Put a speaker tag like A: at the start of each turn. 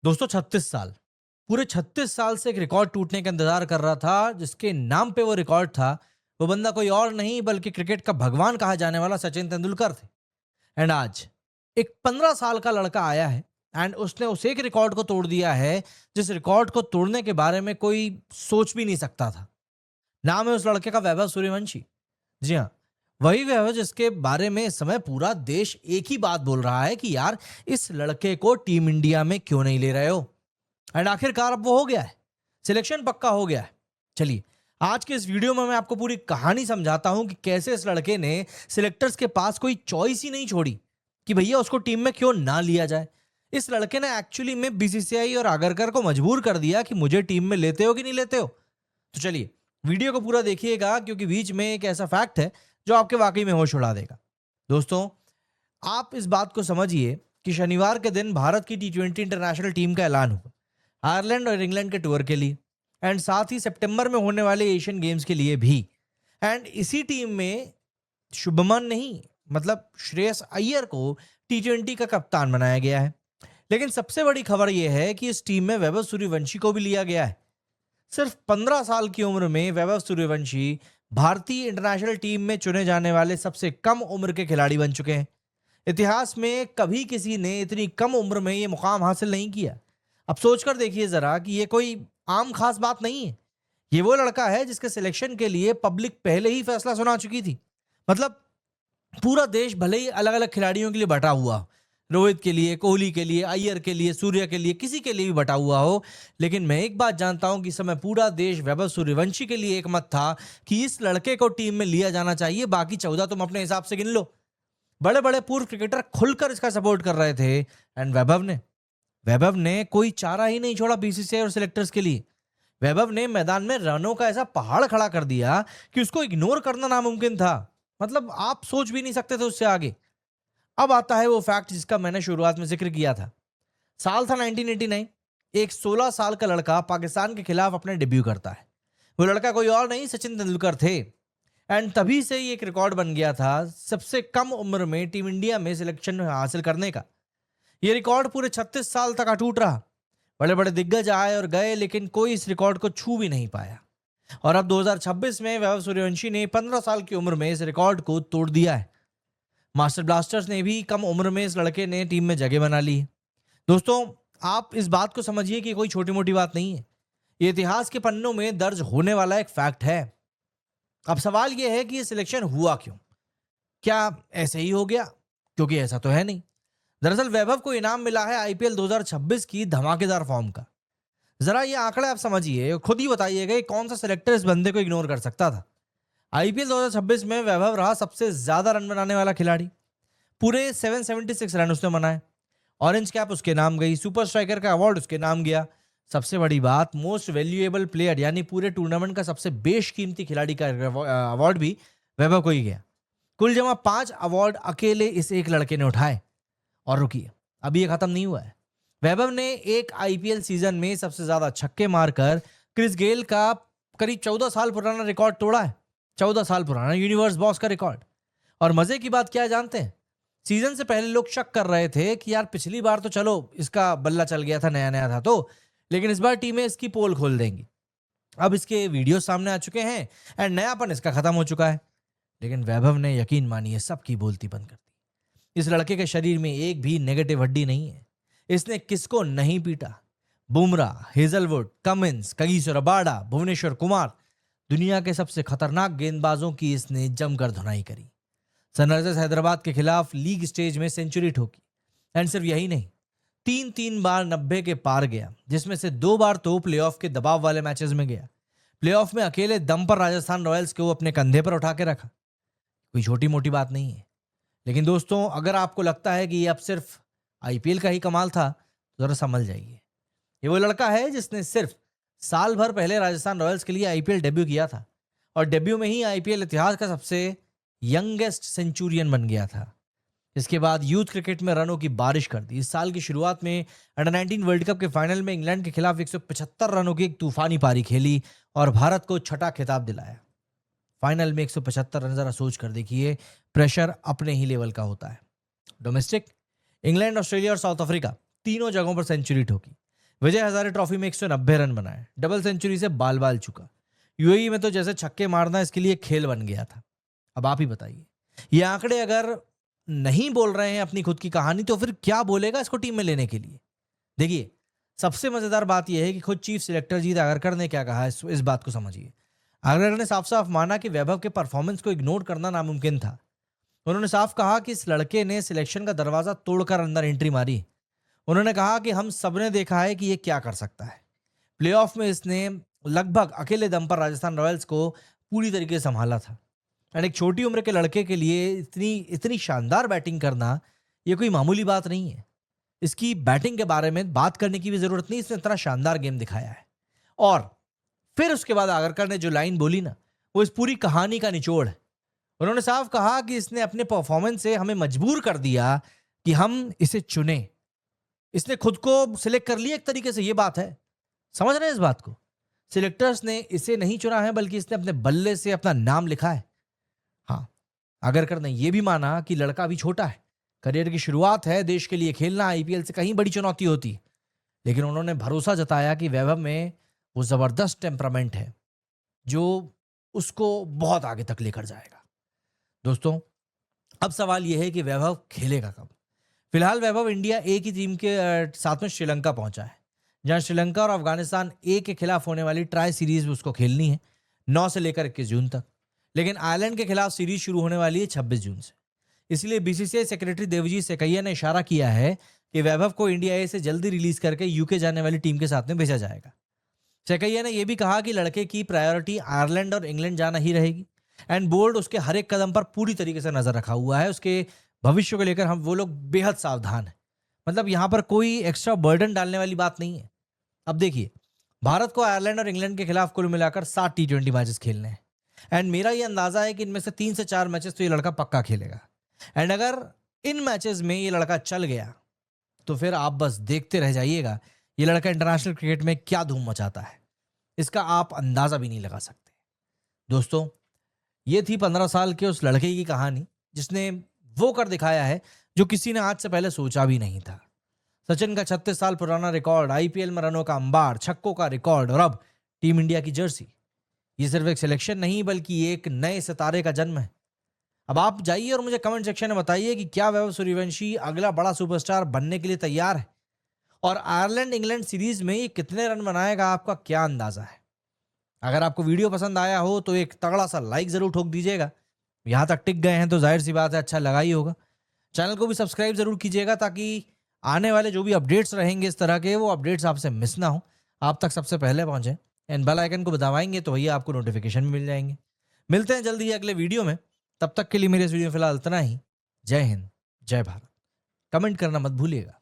A: दोस्तों 36 साल, पूरे 36 साल से एक रिकॉर्ड टूटने का इंतजार कर रहा था जिसके नाम पे वो रिकॉर्ड था। वो बंदा कोई और नहीं बल्कि क्रिकेट का भगवान कहा जाने वाला सचिन तेंदुलकर थे। एंड आज एक 15 साल का लड़का आया है एंड उसने उस एक रिकॉर्ड को तोड़ दिया है जिस रिकॉर्ड को तोड़ने के बारे में कोई सोच भी नहीं सकता था। नाम है उस लड़के का वैभव सूर्यवंशी। जी हाँ, वही वैभव जिसके बारे में इस समय पूरा देश एक ही बात बोल रहा है कि यार इस लड़के को टीम इंडिया में क्यों नहीं ले रहे हो। एंड आखिरकार अब वो हो गया है, सिलेक्शन पक्का हो गया है। चलिए, आज के इस वीडियो में मैं आपको पूरी कहानी समझाता हूं कि कैसे इस लड़के ने सिलेक्टर्स के पास कोई चॉइस ही नहीं छोड़ी कि भैया उसको टीम में क्यों ना लिया जाए। इस लड़के ने एक्चुअली में बीसीसीआई और आगरकर को मजबूर कर दिया कि मुझे टीम में लेते हो कि नहीं लेते हो। तो चलिए, वीडियो को पूरा देखिएगा क्योंकि बीच में एक ऐसा फैक्ट है जो आपके वाकई में होश उड़ा देगा। दोस्तों, आप इस बात को समझिए कि शनिवार के दिन भारत की टी20 इंटरनेशनल टीम का ऐलान हुआ, आयरलैंड और इंग्लैंड के टूर के लिए एंड साथ ही सितंबर में होने वाले एशियन गेम्स के लिए भी। एंड इसी टीम में शुभमन नहीं, मतलब श्रेयस अय्यर को टी20 का कप्तान बनाया गया है। लेकिन सबसे बड़ी खबर यह है कि इस टीम में वैभव सूर्यवंशी को भी लिया गया है। सिर्फ 15 साल की उम्र में वैभव सूर्यवंशी भारतीय इंटरनेशनल टीम में चुने जाने वाले सबसे कम उम्र के खिलाड़ी बन चुके हैं। इतिहास में कभी किसी ने इतनी कम उम्र में ये मुकाम हासिल नहीं किया। अब सोचकर देखिए जरा कि ये कोई आम खास बात नहीं है। ये वो लड़का है जिसके सिलेक्शन के लिए पब्लिक पहले ही फैसला सुना चुकी थी। मतलब पूरा देश भले ही अलग अलग खिलाड़ियों के लिए बटा हुआ हो, रोहित के लिए, कोहली के लिए, अय्यर के लिए, सूर्य के लिए, किसी के लिए भी बटा हुआ हो, लेकिन मैं एक बात जानता हूं कि इस समय पूरा देश वैभव सूर्यवंशी के लिए एकमत था कि इस लड़के को टीम में लिया जाना चाहिए। बाकी 14 तुम अपने हिसाब से गिन लो। बड़े बड़े पूर्व क्रिकेटर खुलकर इसका सपोर्ट कर रहे थे एंड वैभव ने कोई चारा ही नहीं छोड़ा बीसीसीआई और सिलेक्टर्स के लिए। वैभव ने मैदान में रनों का ऐसा पहाड़ खड़ा कर दिया कि उसको इग्नोर करना नामुमकिन था। मतलब आप सोच भी नहीं सकते थे उससे आगे। अब आता है वो फैक्ट जिसका मैंने शुरुआत में जिक्र किया था। साल था 1989। एक 16 साल का लड़का पाकिस्तान के खिलाफ अपने डेब्यू करता है। वो लड़का कोई और नहीं, सचिन तेंदुलकर थे। एंड तभी से ही एक रिकॉर्ड बन गया था सबसे कम उम्र में टीम इंडिया में सिलेक्शन हासिल करने का। ये रिकॉर्ड पूरे 36 साल तक अटूट रहा। बड़े बड़े दिग्गज आए और गए लेकिन कोई इस रिकॉर्ड को छू भी नहीं पाया। और अब 2026 में वैभव सूर्यवंशी ने 15 साल की उम्र में इस रिकॉर्ड को तोड़ दिया है। मास्टर ब्लास्टर्स ने भी कम उम्र में इस लड़के ने टीम में जगह बना ली है। दोस्तों, आप इस बात को समझिए कि कोई छोटी मोटी बात नहीं है। ये इतिहास के पन्नों में दर्ज होने वाला एक फैक्ट है। अब सवाल यह है कि ये सिलेक्शन हुआ क्यों? क्या ऐसे ही हो गया? क्योंकि ऐसा तो है नहीं। दरअसल वैभव को इनाम मिला है आईपीएल 2026 की धमाकेदार फॉर्म का। जरा ये आंकड़े आप समझिए, खुद ही बताइएगा ये कौन सा सिलेक्टर इस बंदे को इग्नोर कर सकता था। आईपीएल 2026 में वैभव रहा सबसे ज्यादा रन बनाने वाला खिलाड़ी। पूरे 776 रन उसने बनाए। ऑरेंज कैप उसके नाम गई, सुपर स्ट्राइकर का अवार्ड उसके नाम गया। सबसे बड़ी बात, मोस्ट वैल्यूएबल प्लेयर यानी पूरे टूर्नामेंट का सबसे बेशकीमती खिलाड़ी का अवार्ड भी वैभव को ही गया। कुल जमा 5 अवार्ड अकेले इस एक लड़के ने उठाए। और रुकिए, अभी ये खत्म नहीं हुआ है। वैभव ने एक आईपीएल सीजन में सबसे ज्यादा छक्के मारकर क्रिस गेल का करीब 14 साल पुराना रिकॉर्ड तोड़ा है। 14 साल पुराना यूनिवर्स बॉस का रिकॉर्ड। और मजे की बात क्या है जानते हैं? सीजन से पहले लोग शक कर रहे थे कि यार पिछली बार तो चलो इसका बल्ला चल गया था, नया नया था तो, लेकिन इस बार टीमें इसकी पोल खोल देंगी। अब इसके वीडियो सामने आ चुके हैं एंड नयापन इसका खत्म हो चुका है। लेकिन वैभव ने, यकीन मानिए, सबकी बोलती बंद कर दी। इस लड़के के शरीर में एक भी नेगेटिव हड्डी नहीं है। इसने किसको नहीं पीटा। Bumrah, Hazlewood, Cummins, Kagiso Rabada, Bhuvneshwar Kumar, दुनिया के सबसे खतरनाक गेंदबाजों की इसने जमकर धुनाई करी। सनराइजर्स हैदराबाद के खिलाफ लीग स्टेज में सेंचुरी ठोकी। एंड सिर्फ यही नहीं, 3 बार 90 के पार गया, जिसमें से 2 बार तो प्लेऑफ के दबाव वाले मैचेस में गया। प्लेऑफ में अकेले दम पर राजस्थान रॉयल्स को अपने कंधे पर उठा के रखा। कोई छोटी मोटी बात नहीं है। लेकिन दोस्तों, अगर आपको लगता है कि ये अब सिर्फ आईपीएल का ही कमाल था तो जरा समझ जाइए। ये वो लड़का है जिसने सिर्फ साल भर पहले राजस्थान रॉयल्स के लिए आईपीएल डेब्यू किया था और डेब्यू में ही आईपीएल इतिहास का सबसे यंगेस्ट सेंचुरियन बन गया था। इसके बाद यूथ क्रिकेट में रनों की बारिश कर दी। इस साल की शुरुआत में अंडर-19 वर्ल्ड कप के फाइनल में इंग्लैंड के खिलाफ 175 रनों की एक तूफानी पारी खेली और भारत को छठा खिताब दिलाया। फाइनल में 175 रन, जरा सोच कर देखिए, प्रेशर अपने ही लेवल का होता है। डोमेस्टिक, इंग्लैंड, ऑस्ट्रेलिया और साउथ अफ्रीका तीनों जगहों पर सेंचुरी ठोकी। विजय हजारे ट्रॉफी में 190 रन बनाए, डबल सेंचुरी से बाल बाल चुका। यूएई में तो जैसे छक्के मारना इसके लिए खेल बन गया था। अब आप ही बताइए, ये आंकड़े अगर नहीं बोल रहे हैं अपनी खुद की कहानी, तो फिर क्या बोलेगा इसको टीम में लेने के लिए? देखिए, सबसे मजेदार बात यह है कि खुद चीफ सिलेक्टर जीत आगरकर ने क्या कहा इस बात को समझिए। आगरकर ने साफ साफ माना कि वैभव के परफॉर्मेंस को इग्नोर करना नामुमकिन था। उन्होंने साफ कहा कि इस लड़के ने सिलेक्शन का दरवाजा तोड़कर अंदर एंट्री मारी। उन्होंने कहा कि हम सबने देखा है कि ये क्या कर सकता है। प्लेऑफ में इसने लगभग अकेले दम पर राजस्थान रॉयल्स को पूरी तरीके से संभाला था। एंड एक छोटी उम्र के लड़के के लिए इतनी इतनी शानदार बैटिंग करना ये कोई मामूली बात नहीं है। इसकी बैटिंग के बारे में बात करने की भी जरूरत नहीं, इसने इतना शानदार गेम दिखाया है। और फिर उसके बाद आगरकर ने जो लाइन बोली ना, वो इस पूरी कहानी का निचोड़ है। उन्होंने साफ कहा कि इसने अपने परफॉर्मेंस से हमें मजबूर कर दिया कि हम इसे चुने। इसने खुद को सिलेक्ट कर लिया एक तरीके से, ये बात है। समझ रहे हैं इस बात को? सिलेक्टर्स ने इसे नहीं चुना है, बल्कि इसने अपने बल्ले से अपना नाम लिखा है। हाँ, आगरकर ने यह भी माना कि लड़का अभी छोटा है, करियर की शुरुआत है, देश के लिए खेलना आईपीएल से कहीं बड़ी चुनौती होती है। लेकिन उन्होंने भरोसा जताया कि वैभव में वो जबरदस्त टेम्परामेंट है जो उसको बहुत आगे तक लेकर जाएगा। दोस्तों, अब सवाल यह है कि वैभव खेलेगा कब? फिलहाल वैभव इंडिया ए की टीम के साथ में श्रीलंका पहुंचा है, जहां श्रीलंका और अफगानिस्तान ए के खिलाफ होने वाली ट्राई सीरीज उसको खेलनी है 9 से लेकर 21 जून तक। लेकिन आयरलैंड के खिलाफ सीरीज शुरू होने वाली है 26 जून से। इसलिए बीसीसीआई सेक्रेटरी देवजीत सेकैया ने इशारा किया है कि वैभव को इंडिया ए से जल्दी रिलीज करके यूके जाने वाली टीम के साथ में भेजा जाएगा। सेकैया ने यह भी कहा कि लड़के की प्रायोरिटी आयरलैंड और इंग्लैंड जाना ही रहेगी। एंड बोर्ड उसके हर एक कदम पर पूरी तरीके से नजर रखा हुआ है। उसके भविष्य को लेकर हम वो लोग बेहद सावधान है। मतलब यहां पर कोई एक्स्ट्रा बर्डन डालने वाली बात नहीं है। अब देखिए, भारत को आयरलैंड और इंग्लैंड के खिलाफ कुल मिलाकर 7 T20 मैचेस खेलने हैं। एंड मेरा ये अंदाजा है कि इनमें से 3 से 4 मैचेस तो ये लड़का पक्का खेलेगा। एंड अगर इन मैचेस में ये लड़का चल गया तो फिर आप बस देखते रह जाइएगा ये लड़का इंटरनेशनल क्रिकेट में क्या धूम मचाता है। इसका आप अंदाजा भी नहीं लगा सकते। दोस्तों, ये थी 15 साल के उस लड़के की कहानी जिसने वो कर दिखाया है जो किसी ने आज से पहले सोचा भी नहीं था। सचिन का 36 साल पुराना रिकॉर्ड, आईपीएल में रनों का अंबार, छक्कों का रिकॉर्ड और अब टीम इंडिया की जर्सी। ये सिर्फ एक सिलेक्शन नहीं बल्कि एक नए सितारे का जन्म है। अब आप जाइए और मुझे कमेंट सेक्शन में बताइए कि क्या वैभव सूर्यवंशी अगला बड़ा सुपरस्टार बनने के लिए तैयार है, और आयरलैंड इंग्लैंड सीरीज में ये कितने रन बनाएगा, आपका क्या अंदाजा है? अगर आपको वीडियो पसंद आया हो तो एक तगड़ा सा लाइक जरूर ठोक दीजिएगा। यहां तक टिक गए हैं तो जाहिर सी बात है अच्छा लगा ही होगा। चैनल को भी सब्सक्राइब जरूर कीजिएगा ताकि आने वाले जो भी अपडेट्स रहेंगे इस तरह के, वो अपडेट्स आपसे मिस ना हो, आप तक सबसे पहले पहुंचे। एंड बेल आइकन को दबाएंगे तो भैया आपको नोटिफिकेशन भी मिल जाएंगे। मिलते हैं जल्दी ही अगले वीडियो में। तब तक के लिए मेरे इस वीडियो में फिलहाल इतना ही। जय हिंद, जय भारत। कमेंट करना मत भूलिएगा।